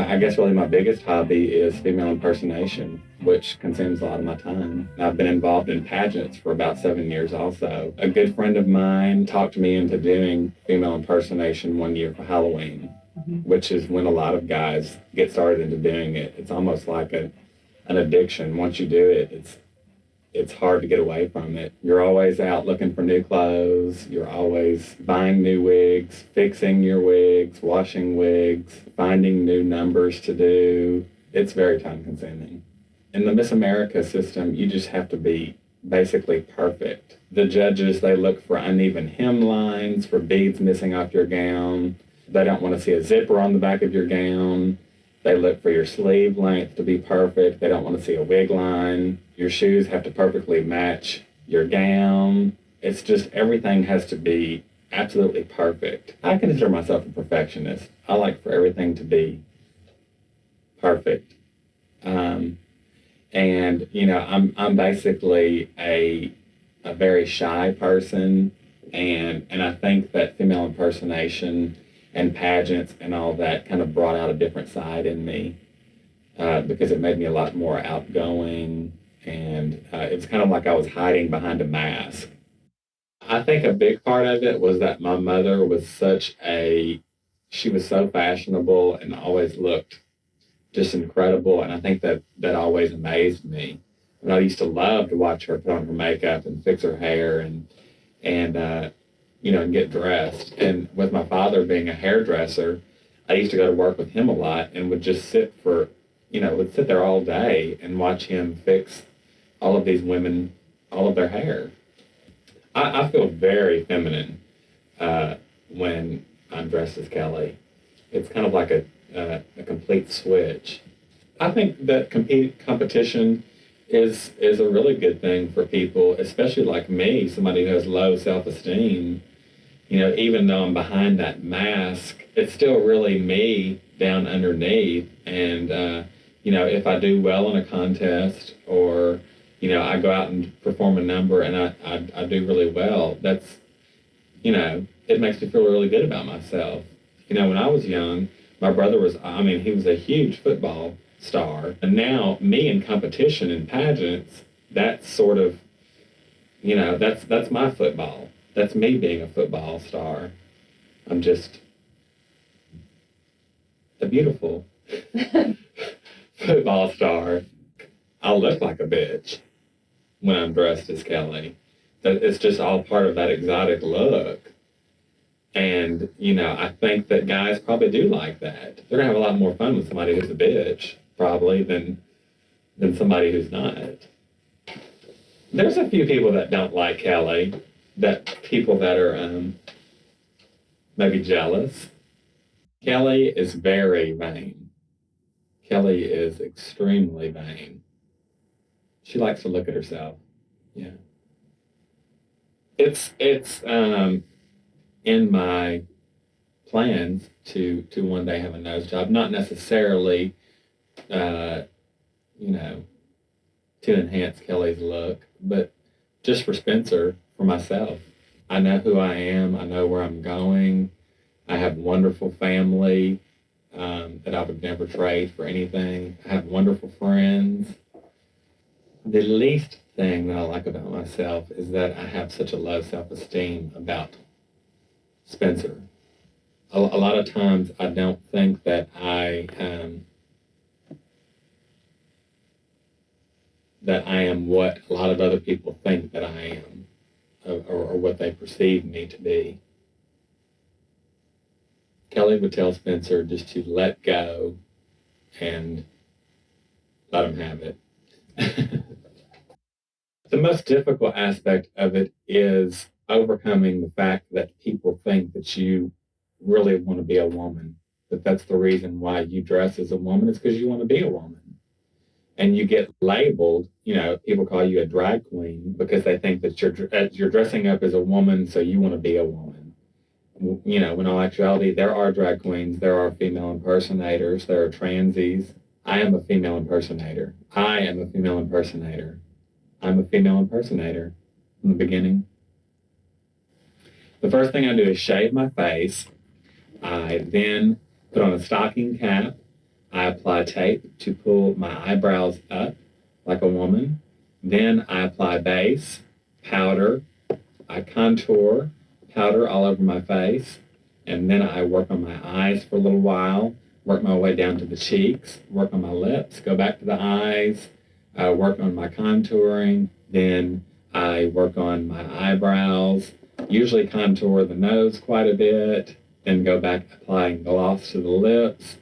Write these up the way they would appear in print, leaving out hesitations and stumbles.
I guess really my biggest hobby is female impersonation, which consumes a lot of my time. I've been involved in pageants for about 7 years also. A good friend of mine talked me into doing female impersonation one year for Halloween, which is when a lot of guys get started into doing it. It's almost like an addiction. Once you do it, it's hard to get away from it. You're always out looking for new clothes. You're always buying new wigs, fixing your wigs, washing wigs, finding new numbers to do. It's very time consuming. In the Miss America system, you just have to be basically perfect. The judges, they look for uneven hemlines, for beads missing off your gown. They don't want to see a zipper on the back of your gown. They look for your sleeve length to be perfect. They don't want to see a wig line. Your shoes have to perfectly match your gown. It's just everything has to be absolutely perfect. I consider myself a perfectionist. I like for everything to be perfect. And I'm basically a very shy person, and I think that female impersonation and pageants and all that kind of brought out a different side in me, because it made me a lot more outgoing, and it's kind of like I was hiding behind a mask. I think a big part of it was that my mother was she was so fashionable and always looked just incredible, and I think that always amazed me. And I used to love to watch her put on her makeup and fix her hair and and get dressed. And with my father being a hairdresser, I used to go to work with him a lot and would just would sit there all day and watch him fix all of these women, all of their hair. I feel very feminine when I'm dressed as Kelly. It's kind of like a complete switch. I think that competition is a really good thing for people, especially like me, somebody who has low self-esteem. Even though I'm behind that mask, it's still really me down underneath. And, if I do well in a contest, or, I go out and perform a number and I do really well, it makes me feel really good about myself. When I was young, my brother he was a huge football star. And now me in competition in pageants, that's sort of, that's my football. That's me being a football star. I'm just a beautiful football star. I look like a bitch when I'm dressed as Kelly. It's just all part of that exotic look. And, I think that guys probably do like that. They're going to have a lot more fun with somebody who's a bitch, probably, than somebody who's not. There's a few people that don't like Kelly, people that are maybe jealous. Kelly is very vain. Kelly is extremely vain. She likes to look at herself. Yeah. It's in my plans to one day have a nose job, not necessarily, to enhance Kelly's look, but just for Spencer, for myself. I know who I am. I know where I'm going. I have a wonderful family that I would never trade for anything. I have wonderful friends. The least thing that I like about myself is that I have such a low self-esteem about Spencer. A lot of times I don't think that I am what a lot of other people think that I am, or what they perceive me to be. Kelly would tell Spencer just to let go and let him have it. The most difficult aspect of it is overcoming the fact that people think that you really want to be a woman, that's the reason why you dress as a woman, is because you want to be a woman. And you get labeled, people call you a drag queen because they think that you're dressing up as a woman, so you want to be a woman. When in all actuality, there are drag queens, there are female impersonators, there are transies. I am a female impersonator. I am a female impersonator. I'm a female impersonator from the beginning. The first thing I do is shave my face. I then put on a stocking cap. I apply tape to pull my eyebrows up like a woman. Then I apply base, powder, I contour, powder all over my face, and then I work on my eyes for a little while, work my way down to the cheeks, work on my lips, go back to the eyes, work on my contouring, then I work on my eyebrows, usually contour the nose quite a bit, then go back applying gloss to the lips.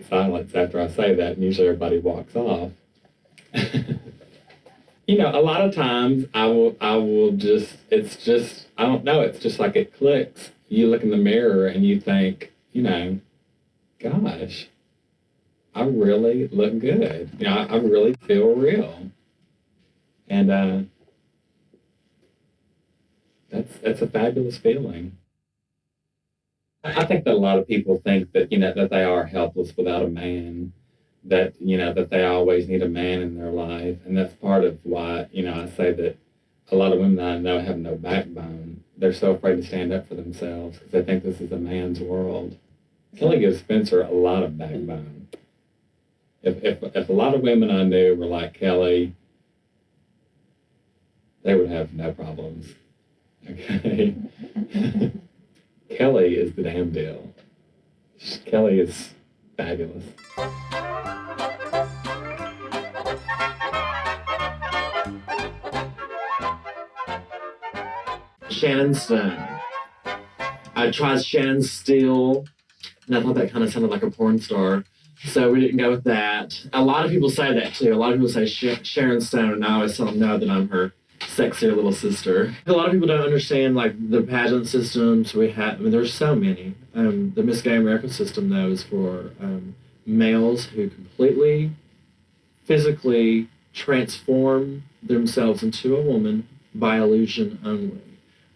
Silence after I say that, and usually everybody walks off. A lot of times I will just, it's just, I don't know, it's just like it clicks. You look in the mirror and you think, gosh, I really look good. I really feel real. And that's a fabulous feeling. I think that a lot of people think that, that they are helpless without a man, that, that they always need a man in their life. And that's part of why, I say that a lot of women that I know have no backbone. They're so afraid to stand up for themselves because they think this is a man's world. Kelly gives Spencer a lot of backbone. If a lot of women I knew were like Kelly, they would have no problems. Okay? Kelly is the damn deal. Kelly is fabulous. Shannon Stone. I tried Shannon Steele, and I thought that kind of sounded like a porn star. So we didn't go with that. A lot of people say that too. A lot of people say Sharon Stone, and I always tell them no, that I'm her sexier little sister. A lot of people don't understand like the pageant systems we have. I mean, there's so many. The Miss Gay America system, though, is for males who completely physically transform themselves into a woman by illusion only.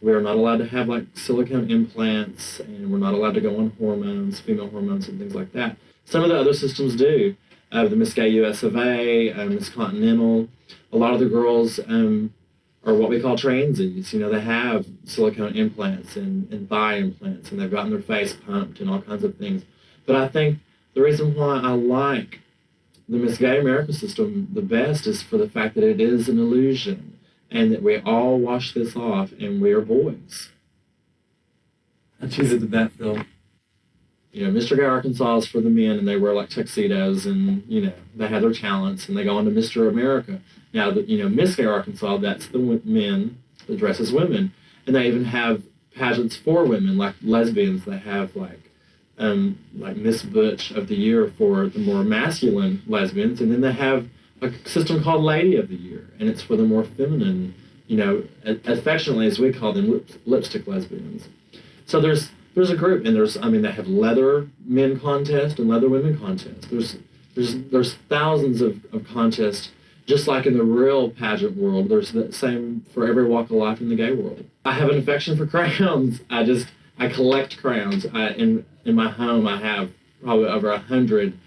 We are not allowed to have like silicone implants, and we're not allowed to go on hormones, female hormones, and things like that. Some of the other systems do. The Miss Gay US of A, Miss Continental. A lot of the girls are what we call transies. You know, they have silicone implants and thigh implants, and they've gotten their face pumped and all kinds of things. But I think the reason why I like the Miss Gay America system the best is for the fact that it is an illusion, and that we all wash this off, and we are boys. I choose it to that, Phil. You know, Mr. Gay Arkansas is for the men, and they wear like tuxedos, and you know they have their talents, and they go on to Mr. America. Now, Miss Gay Arkansas, that's the men that dress as women, and they even have pageants for women, like lesbians. They have like Miss Butch of the Year for the more masculine lesbians, and then they have a system called Lady of the Year, and it's for the more feminine, affectionately as we call them, lipstick lesbians. So there's a group, and they have leather men contest and leather women contest. There's thousands of contests, just like in the real pageant world. There's the same for every walk of life in the gay world. I have an affection for crowns. I collect crowns. In my home, I have probably over 100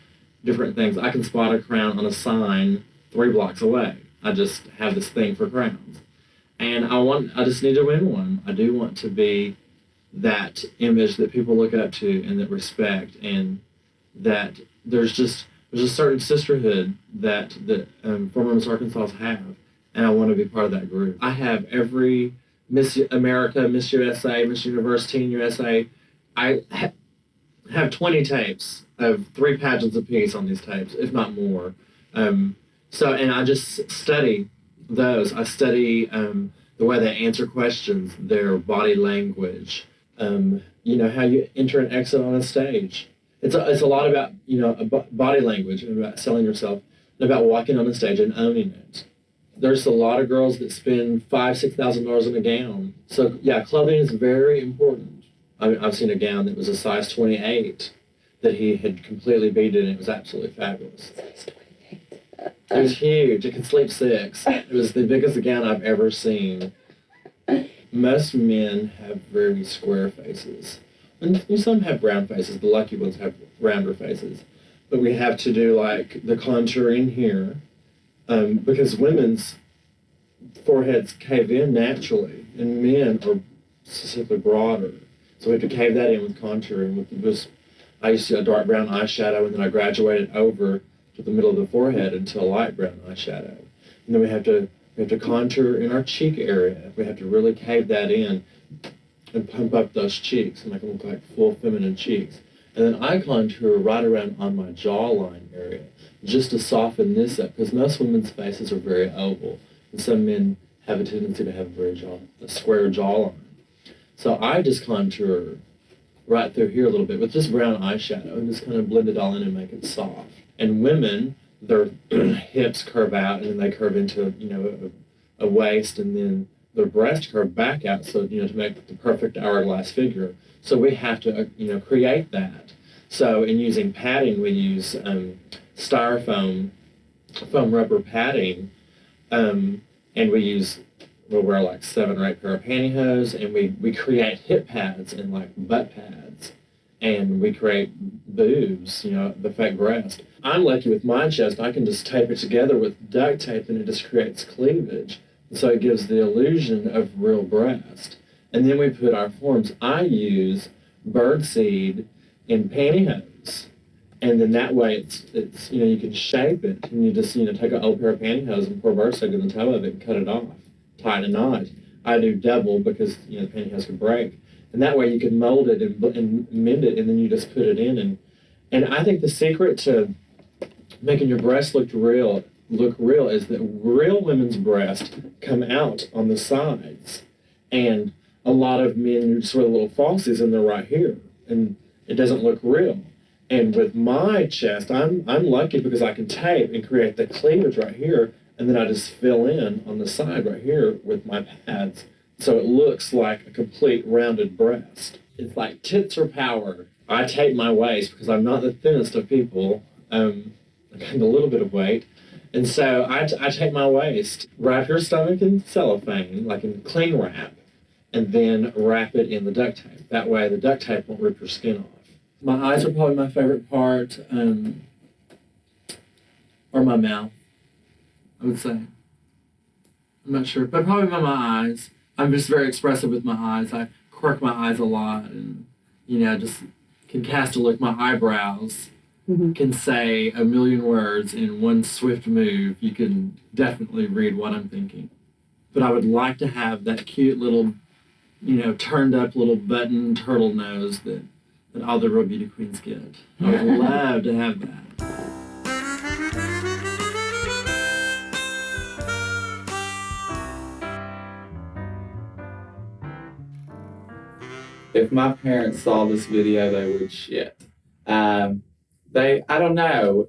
different things. I can spot a crown on a sign 3 blocks away. I just have this thing for crowns, and I just need to win one. I do want to be that image that people look up to and that respect, and that there's a certain sisterhood that former Miss Arkansas have, and I want to be part of that group. I have every Miss America, Miss USA, Miss Universe, Teen USA. I have 20 tapes of 3 pageants apiece on these tapes, if not more. And I just study those. I study the way they answer questions, their body language, how you enter and exit on a stage. It's a lot about, body language and about selling yourself and about walking on the stage and owning it. There's a lot of girls that spend $5,000-$6,000 on a gown. So yeah, clothing is very important. I've seen a gown that was a size 28 that he had completely beaded, and it was absolutely fabulous. It was huge. It could sleep 6. It was the biggest gown I've ever seen. Most men have very square faces. And some have round faces. The lucky ones have rounder faces. But we have to do like the contour in here, because women's foreheads cave in naturally, and men are specifically broader. So we have to cave that in with contouring. I used to do a dark brown eyeshadow, and then I graduated over to the middle of the forehead into a light brown eyeshadow. And then we have to contour in our cheek area. We have to really cave that in and pump up those cheeks and make them look like full feminine cheeks. And then I contour right around on my jawline area just to soften this up, because most women's faces are very oval, and some men have a tendency to have a square jawline. So I just contour right through here a little bit with just brown eyeshadow and just kind of blend it all in and make it soft. And women, their hips curve out, and then they curve into a waist, and then their breasts curve back out, so to make the perfect hourglass figure. So we have to create that. So in using padding, we use styrofoam foam rubber padding, and we'll wear like 7 or 8 pair of pantyhose, and we create hip pads and like butt pads, and we create boobs, the fake breast. I'm lucky with my chest. I can just tape it together with duct tape, and it just creates cleavage. So it gives the illusion of real breast. And then we put our forms. I use birdseed in pantyhose. And then that way it's you can shape it. And you just, take an old pair of pantyhose and pour birdseed in the toe of it and cut it off. Tie it in a knot. I do double because, the pantyhose could break. And that way you can mold it and mend it, and then you just put it in. And I think the secret to making your breasts look real is that real women's breasts come out on the sides, and a lot of men just wear little falsies and they're right here, and it doesn't look real. And with my chest, I'm lucky because I can tape and create the cleavage right here, and then I just fill in on the side right here with my pads, so it looks like a complete rounded breast. It's like tits or power. I tape my waist because I'm not the thinnest of people. I gained a little bit of weight. And so I tape my waist, wrap your stomach in cellophane, like in cling wrap, and then wrap it in the duct tape. That way the duct tape won't rip your skin off. My eyes are probably my favorite part, or my mouth, I would say. I'm not sure, but probably my eyes. I'm just very expressive with my eyes. I quirk my eyes a lot and, just can cast a look. My eyebrows can say a million words in one swift move. You can definitely read what I'm thinking. But I would like to have that cute little, turned up little button turtle nose that all the real beauty queens get. I would love to have that. If my parents saw this video, they would shit. I don't know.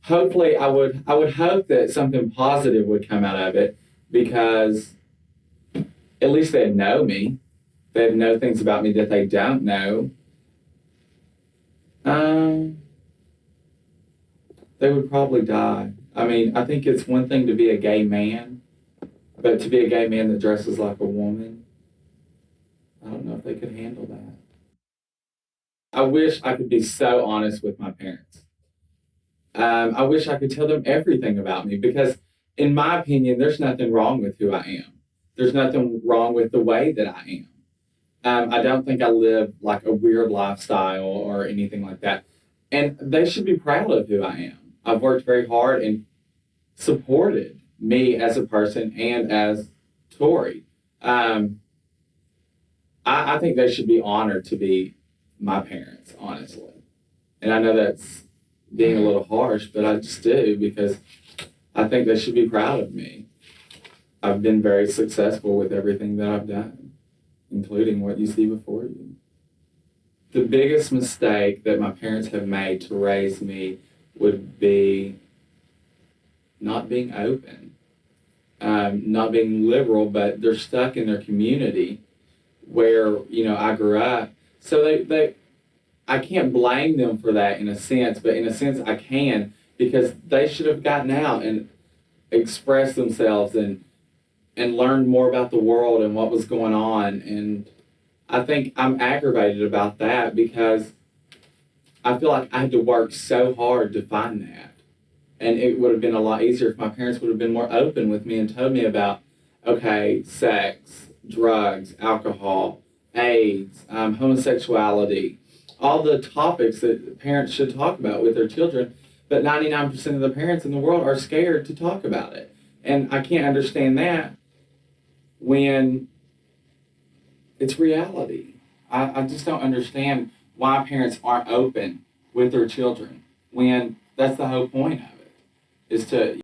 Hopefully, I would hope that something positive would come out of it, because at least they'd know me. They'd know things about me that they don't know. They would probably die. I mean, I think it's one thing to be a gay man, but to be a gay man that dresses like a woman, I don't know if they could handle that. I wish I could be so honest with my parents. I wish I could tell them everything about me, because, in my opinion, there's nothing wrong with who I am. There's nothing wrong with the way that I am. I don't think I live like a weird lifestyle or anything like that. And they should be proud of who I am. I've worked very hard and supported me as a person and as Tori. I think they should be honored to be my parents, honestly. And I know that's being a little harsh, but I just do, because I think they should be proud of me. I've been very successful with everything that I've done, including what you see before you. The biggest mistake that my parents have made to raise me would be not being open, not being liberal, but they're stuck in their community where, I grew up. So I can't blame them for that in a sense, but in a sense I can, because they should have gotten out and expressed themselves and learned more about the world and what was going on. And I think I'm aggravated about that, because I feel like I had to work so hard to find that. And it would have been a lot easier if my parents would have been more open with me and told me about, okay, sex, drugs, alcohol, AIDS, homosexuality, all the topics that parents should talk about with their children. But 99% of the parents in the world are scared to talk about it. And I can't understand that when it's reality. I just don't understand why parents aren't open with their children when that's the whole point of it, is to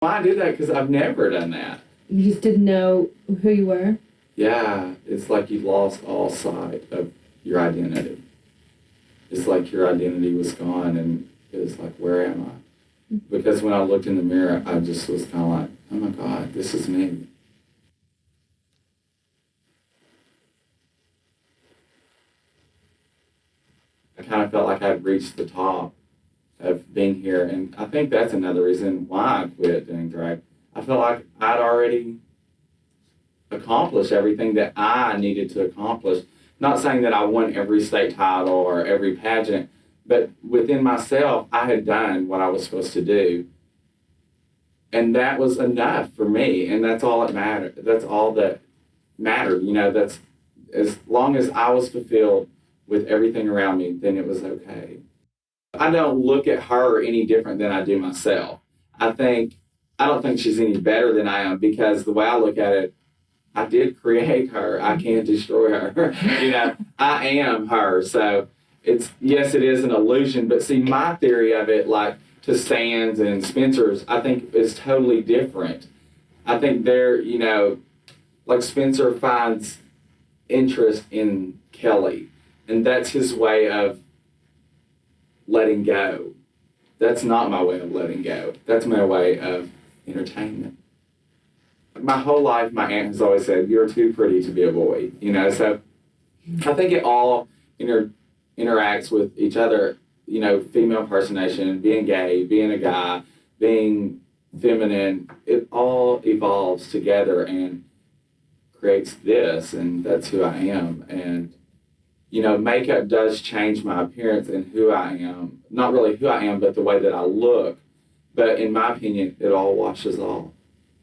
Why I did that? Because I've never done that. You just didn't know who you were? Yeah, it's like you lost all sight of your identity. It's like your identity was gone, and it was like, where am I? Because when I looked in the mirror, I just was kind of like, oh my God, this is me. I kind of felt like I'd reached the top of being here, and I think that's another reason why I quit doing drag. I felt like I'd already accomplished everything that I needed to accomplish. Not saying that I won every state title or every pageant, but within myself, I had done what I was supposed to do. And that was enough for me, and that's all that mattered. That's all that mattered. You know, that's as long as I was fulfilled with everything around me, then it was okay. I don't look at her any different than I do myself. I don't think she's any better than I am, because the way I look at it, I did create her. I can't destroy her. You know, I am her. So yes, it is an illusion, but see, my theory of it, like to Stan's and Spencer's, I think is totally different. I think they're, you know, like Spencer finds interest in Kelly, and that's his way of letting go. That's not my way of letting go. That's my way of entertainment. My whole life, my aunt has always said, you're too pretty to be a boy, you know, so I think it all interacts with each other, you know, female impersonation, being gay, being a guy, being feminine, it all evolves together and creates this, and that's who I am. And, you know, makeup does change my appearance and who I am. Not really who I am, but the way that I look. But in my opinion, it all washes off.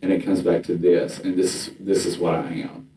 And it comes back to this, and this is what I am.